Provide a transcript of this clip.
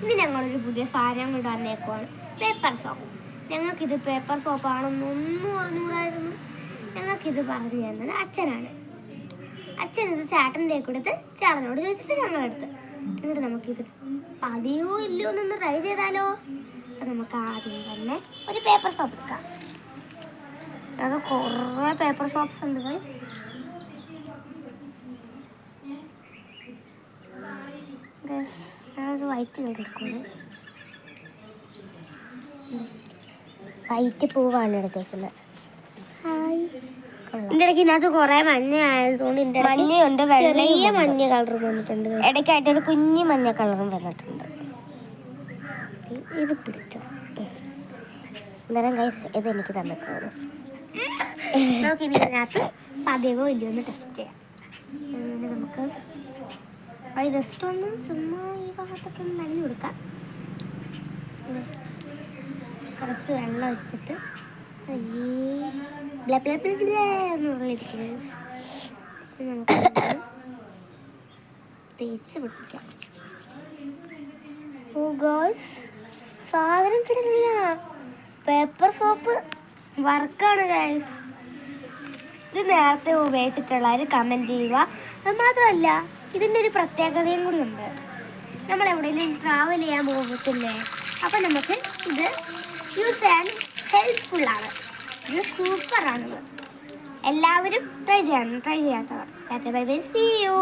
ഇനി ഞങ്ങളൊരു പുതിയ സാധനം കൊണ്ട് വന്നേക്കുവാണ്, പേപ്പർ സോപ്പ്. ഞങ്ങൾക്കിത് പേപ്പർ സോപ്പാണെന്നൊന്നും അറിഞ്ഞൂടായിരുന്നു. ഞങ്ങൾക്കിത് പറഞ്ഞു തന്നത് അച്ഛനാണ്. അച്ഛനിത് ചേട്ടൻ്റെ കൊടുത്ത് ചേട്ടനോട് ചോദിച്ചിട്ട് ഞങ്ങളെടുത്ത്. എന്നിട്ട് നമുക്കിത് പതിയോ ഇല്ലയോ എന്നൊന്ന് ട്രൈ ചെയ്താലോ? അപ്പം നമുക്ക് ആദ്യം തന്നെ ഒരു പേപ്പർ സോപ്പ് എടുക്കാം. അത് കുറേ പേപ്പർ സോപ്സ് ഉണ്ട് ഗൈസ്. ഞാനൊരു വൈറ്റ് കളർ എടുക്കുന്നത്. വൈറ്റ് പൂവാണ് എടുത്തേക്കുന്നത്. എൻ്റെ ഇടയ്ക്ക് ഇതിനകത്ത് കുറേ മഞ്ഞ ആയതുകൊണ്ട് മഞ്ഞയുണ്ട്, ചെറിയ മഞ്ഞ കളർ വന്നിട്ടുണ്ട്. ഇടയ്ക്കായിട്ടൊരു കുഞ്ഞു മഞ്ഞ കളറും വന്നിട്ടുണ്ട്. ഇത് പിടിച്ചോ. അന്നേരം ഗൈസ് ഇത് എനിക്ക് തന്നേക്കാണ്. നമുക്കിനി ഇതിനകത്ത് പതിവോ ഇല്ലയോ ഒന്ന് ടെസ്റ്റ് ചെയ്യാം. നമുക്ക് അത് ജസ്റ്റ് ഒന്ന് ചുമ്മാ ഈ ഭാഗത്തൊക്കെ ഒന്ന് നനഞ്ഞു കൊടുക്കാം. കുറച്ച് വെള്ളം ഒഴിച്ചിട്ട് നമുക്ക് തേച്ച് പിടിപ്പിക്കാം. ഓ ഗോയ്സ്, സാധനം കിടന്നില്ല. പേപ്പർ സോപ്പ് വർക്കാണ് ഗൈസ്. ഇത് നേരത്തെ ഉപയോഗിച്ചിട്ടുള്ളവർ കമൻറ്റ് ചെയ്യുക. അത് മാത്രമല്ല, ഇതിൻ്റെ ഒരു പ്രത്യേകതയും കൂടി ഉണ്ട്. നമ്മൾ എവിടെയെങ്കിലും ട്രാവൽ ചെയ്യാൻ പോകത്തില്ലേ, അപ്പം നമുക്ക് ഇത് യൂസ് ചെയ്യാൻ ഹെൽപ്ഫുള്ളാണ്. ഇത് സൂപ്പറാണ്. എല്ലാവരും ട്രൈ ചെയ്യണം, ട്രൈ ചെയ്യാത്തവർ. Bye bye, see U.